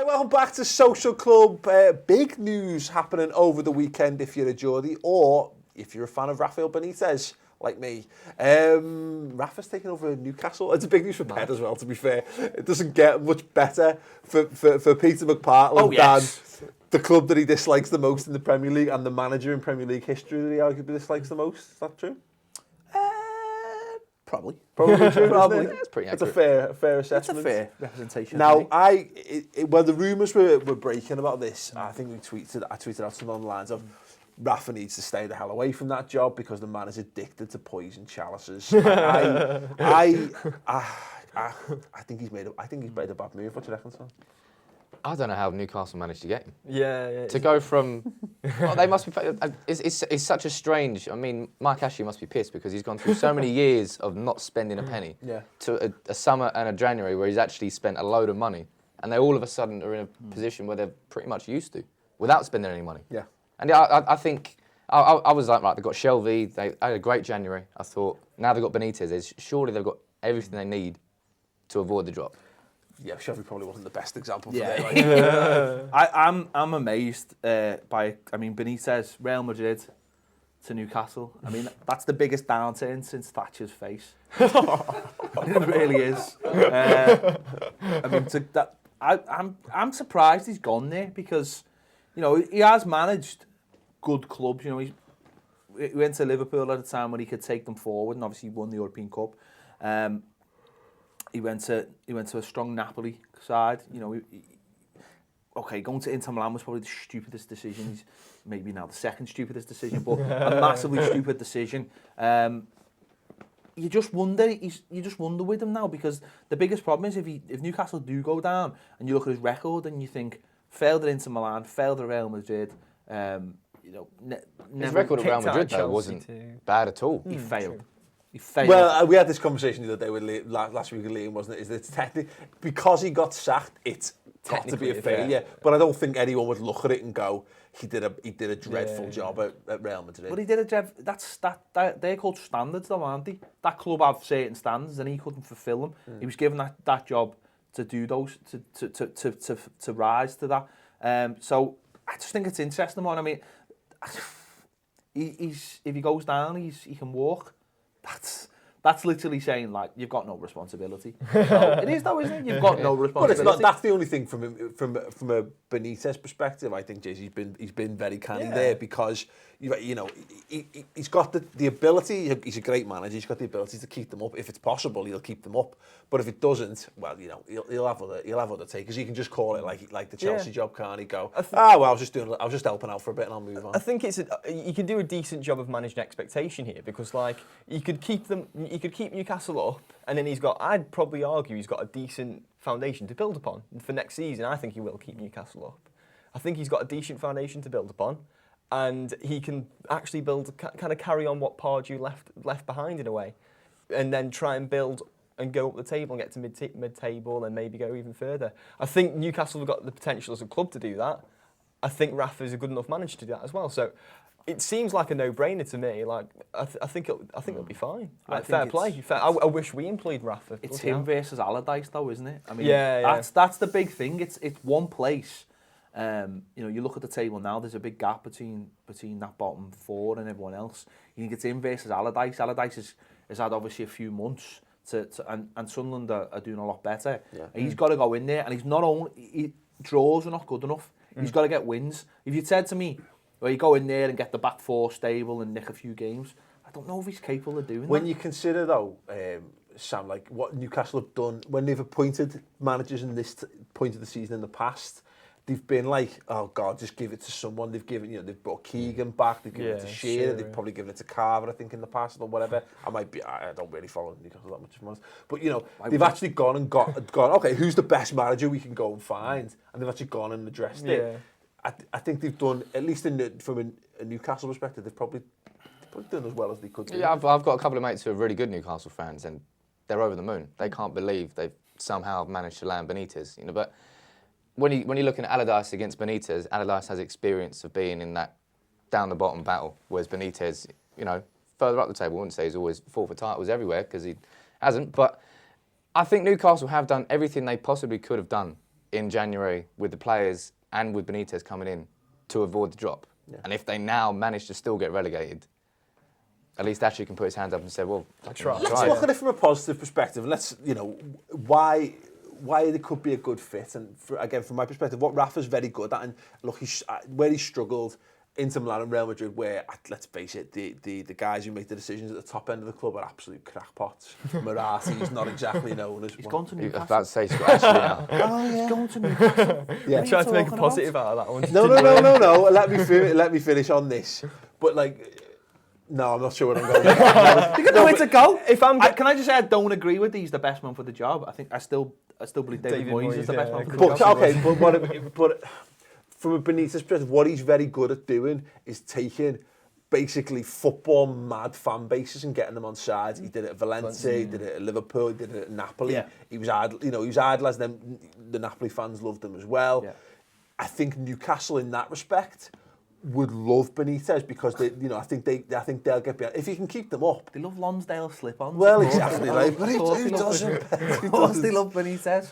Right, welcome back to Social Club. Big news happening over the weekend if you're a Geordie or if you're a fan of Rafa Benitez, like me. Rafa's taking over Newcastle. It's a big news for Ped as well, to be fair. It doesn't get much better for Peter McPartland than the club that he dislikes the most in the Premier League and the manager in Premier League history that he arguably dislikes the most. Is that true? Probably true. Probably. It's pretty accurate. It's a fair assessment. It's a fair representation. Now, when the rumours were breaking about this, I think I tweeted out something on the lines of Rafa needs to stay the hell away from that job because the man is addicted to poison chalices. I think he's made a bad move. What do you reckon, son? I don't know how Newcastle managed to get him. Yeah. To go from, well, they must be. It's such a strange. I mean, Mike Ashley must be pissed because he's gone through so many years of not spending a penny. Yeah. To a summer and a January where he's actually spent a load of money, and they all of a sudden are in a position where they're pretty much used to, without spending any money. Yeah. And I think I was like, right, they've got Shelvey. They had a great January. I thought now they've got Benitez. Surely they've got everything they need to avoid the drop. Yeah, Shelby probably wasn't the best example for that. Like. I'm amazed by. I mean, Benitez, Real Madrid to Newcastle. I mean, that's the biggest downturn since Thatcher's face. It really is. I mean, I'm surprised he's gone there because, you know, he has managed good clubs. You know, he went to Liverpool at a time when he could take them forward, and obviously he won the European Cup. He went to a strong Napoli side. You know, going to Inter Milan was probably the stupidest decision. He's maybe now the second stupidest decision, but a massively stupid decision. You just wonder with him now because the biggest problem is if Newcastle do go down and you look at his record and you think failed at Inter Milan, failed at Real Madrid. His record at Real Madrid though wasn't bad at all. He failed. Well, we had this conversation the other day with last week with Liam, wasn't it? Is that it's technically because he got sacked, it's got to be a failure. But I don't think anyone would look at it and go, he did a dreadful job at Real Madrid. But he did they're called standards, though, aren't they? That club have certain standards, and he couldn't fulfil them. He was given that job to do those, to rise to that. So I just think it's interesting. I mean, if he goes down, he can walk. That's literally saying, like, you've got no responsibility. So, it is though, isn't it? You've got no responsibility. But it's not. That's the only thing from a Benitez perspective. I think Jay's been very canny there because you know he's got the ability. He's a great manager. He's got the ability to keep them up. If it's possible, he'll keep them up. But if it doesn't, well, you know, he'll have other takers. He can just call it like the Chelsea job, can't he? Go, I was just helping out for a bit and I'll move on. I think you can do a decent job of managing expectation here because, like, you could keep Newcastle up, and then I'd probably argue he's got a decent foundation to build upon for next season. I think he will keep Newcastle up. I think he's got a decent foundation to build upon, and he can actually kind of carry on what Pardew left behind in a way, and then try and build and go up the table and get to mid-table and maybe go even further. I think Newcastle have got the potential as a club to do that. I think Rafa is a good enough manager to do that as well. So it seems like a no-brainer to me. Like I think it'll be fine. Like, fair play. I wish we employed Rafa. It's him versus Allardyce, though, isn't it? I mean, that's the big thing. It's one place. You know, you look at the table now. There's a big gap between that bottom four and everyone else. You think it's him versus Allardyce. Allardyce has had obviously a few months and Sunderland are doing a lot better. Yeah. And he's got to go in there, and he's not only draws are not good enough. He's got to get wins. If you'd said to me, well, you go in there and get the back four stable and nick a few games, I don't know if he's capable of doing that. When you consider, though, Sam, like what Newcastle have done when they've appointed managers in this point of the season in the past, they've been like, oh God, just give it to someone. They've given, you know, they've brought Keegan back. They've given it to Shearer. They've probably given it to Carver, I think, in the past or whatever. I don't really follow Newcastle that much, if I'm honest. But you know, they've actually gone and gone. Okay, who's the best manager we can go and find? And they've actually gone and addressed it. I think they've done, at least from a Newcastle perspective, they've probably done as well as they could do. Yeah, I've got a couple of mates who are really good Newcastle fans, and they're over the moon. They can't believe they've somehow managed to land Benitez. You know, but when you're looking at Allardyce against Benitez, Allardyce has experience of being in that down the bottom battle, whereas Benitez, you know, further up the table, I wouldn't say he's always fought for titles everywhere because he hasn't. But I think Newcastle have done everything they possibly could have done in January with the players and with Benitez coming in to avoid the drop. Yeah. And if they now manage to still get relegated, at least Ashley can put his hands up and say, well, Let's look at it from a positive perspective. Let's, why it could be a good fit. And again, from my perspective, what Rafa's very good at, and look, where he struggled, Inter Milan and Real Madrid, where, let's face it, the guys who make the decisions at the top end of the club are absolute crackpots. Murati's not exactly known as He's one. gone to I was Newcastle. about to say he's got Ashley now. Oh, yeah. He's gone to Newcastle. Yeah. I tried to make a positive out of that one. No. Let me finish on this. But no, I'm not sure what I'm going with. You got nowhere to go. Can I just say I don't agree with he's the best man for the job. I think I still believe David Moyes is the best man for the job. Okay, but from a Benitez perspective, what he's very good at doing is taking basically football mad fan bases and getting them on sides. He did it at Valencia, he did it at Liverpool, he did it at Napoli. Yeah. He was idolized. Them, the Napoli fans loved him as well. Yeah. I think Newcastle, in that respect, would love Benitez because I think they'll get behind. If he can keep them up. They love Lonsdale slip-ons. Well, exactly. But who doesn't? Of course they love Benitez.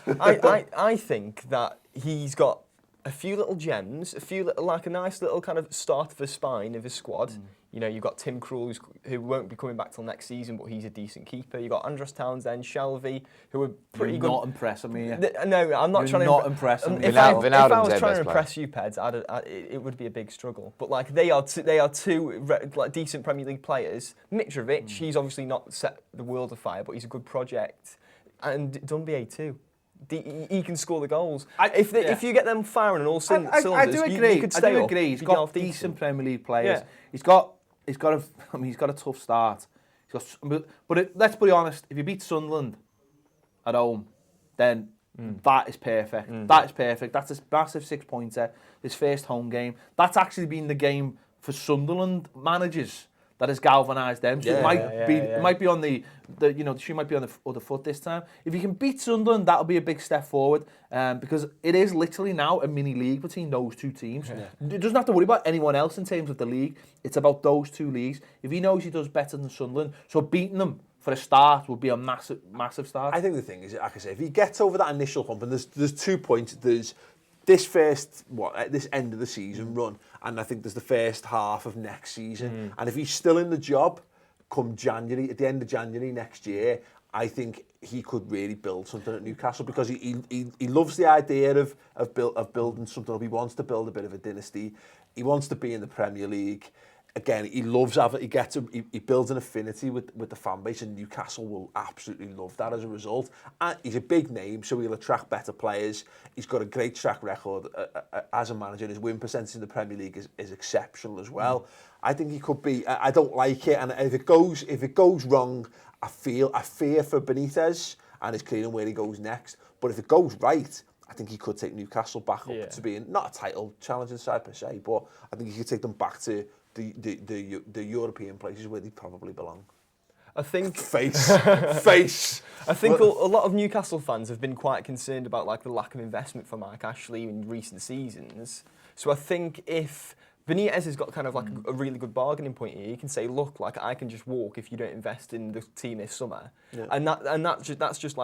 I think that he's got a few little gems, a nice little kind of start of a spine of his squad. You've got Tim Krul, who won't be coming back till next season, but he's a decent keeper. You've got Andros Townsend, Shelvey, who are pretty good. You're not impressing me. No, I'm not trying to. You're not impressing me. If I was Wijnaldum's trying their to best impress you, Peds, it would be a big struggle. But they are two decent Premier League players. Mitrovic, he's obviously not set the world afire, but he's a good project. And Dunbier too. He can score the goals. If you get them firing on all cylinders, I do agree. you could stay up. He's got decent Premier League players. Yeah. He's got a tough start. Let's be honest. If you beat Sunderland at home, then that is perfect. That is perfect. That's a massive 6-pointer. His first home game. That's actually been the game for Sunderland managers that has galvanised them. So it might be on the she might be on the other foot this time. If you can beat Sunderland, that'll be a big step forward because it is literally now a mini league between those two teams. He doesn't have to worry about anyone else in terms of the league. It's about those two leagues. If he knows he does better than Sunderland, so beating them for a start would be a massive start. I think the thing is, like I say, if he gets over that initial hump, and there's 2 points. There's this end of the season run, and I think there's the first half of next season. And if he's still in the job come January, at the end of January next year, I think he could really build something at Newcastle because he loves the idea of building something up. He wants to build a bit of a dynasty. He wants to be in the Premier League. Again, he loves having. He builds an affinity with the fan base, and Newcastle will absolutely love that as a result. And he's a big name, so he'll attract better players. He's got a great track record as a manager. His win percentage in the Premier League is exceptional as well. I think he could be. I don't like it, and if it goes wrong, I fear for Benitez and his career and where he goes next. But if it goes right, I think he could take Newcastle back up to being not a title challenging side per se, but I think he could take them back to the European places where they probably belong. I think face. I think a lot of Newcastle fans have been quite concerned about the lack of investment for Mike Ashley in recent seasons. So I think if Benitez has got kind of a really good bargaining point here, he can say, look, I can just walk if you don't invest in the team this summer, and that's just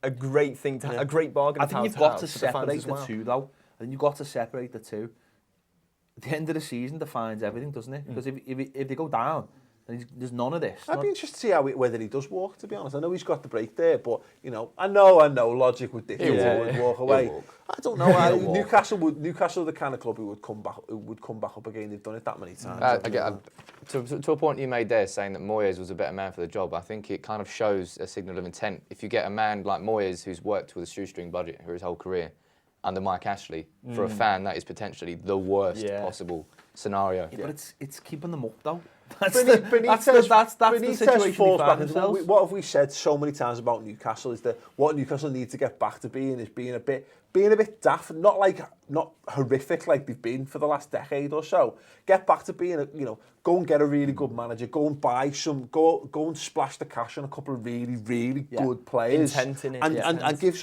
a great thing to a great bargain. I think you've got to separate the two, though. I think you've got to separate the two. At the end of the season defines everything, doesn't it? Because if they go down, then there's none of this. I'd be interested to see whether he does walk, to be honest. I know he's got the break there, but, I know logic would dictate he would walk away. I don't know. Newcastle are the kind of club who would come back up again. They've done it that many times. To a point you made there, saying that Moyes was a better man for the job, I think it kind of shows a signal of intent. If you get a man like Moyes, who's worked with a shoestring budget for his whole career, under Mike Ashley, for a fan, that is potentially the worst possible scenario. Yeah, but it's keeping them up, though. That's Benitez the situation falls they back find into themselves. what have we said so many times about Newcastle is that what Newcastle need to get back to being is being a bit daft, not horrific like they've been for the last decade or so. Get back to being go and get a really good manager, go and buy go and splash the cash on a couple of really good players, and give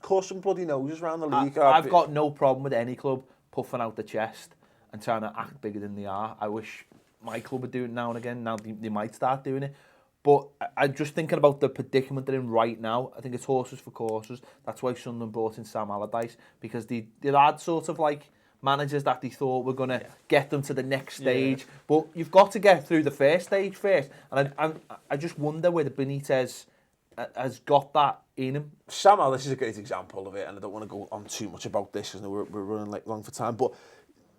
cause some bloody noses around the league. I've got no problem with any club puffing out the chest and trying to act bigger than they are. I wish my club would do it now and again. Now they might start doing it. But I'm just thinking about the predicament they're in right now. I think it's horses for courses. That's why Sunderland brought in Sam Allardyce, because they had sort of like managers that they thought were going to get them to the next stage. But you've got to get through the first stage first. And I just wonder whether Benitez has got that in him. Sam Allardyce is a great example of it, and I don't want to go on too much about this because we're running like long for time. But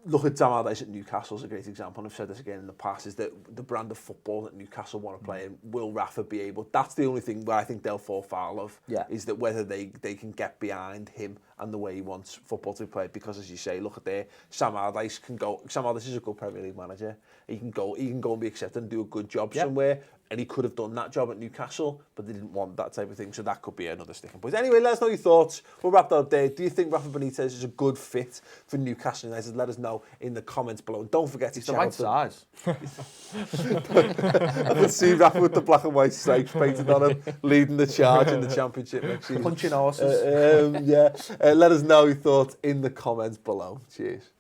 look at Sam Allardyce at Newcastle is a great example, and I've said this again in the past, is that the brand of football that Newcastle want to play in, will Rafa be able? That's the only thing where I think they'll fall foul of, is that whether they can get behind him and the way he wants football to be played. Because as you say, look at there, Sam Allardyce can go. Sam Allardyce is a good Premier League manager. He can go and be accepted and do a good job somewhere. And he could have done that job at Newcastle, but they didn't want that type of thing. So that could be another sticking point. Anyway, let us know your thoughts. We'll wrap that up there. Do you think Rafa Benitez is a good fit for Newcastle United? Let us know in the comments below. And don't forget to check out the right size. I can see Rafa with the black and white stripes painted on him, leading the charge in the Championship next season. Punching horses. Let us know your thoughts in the comments below. Cheers.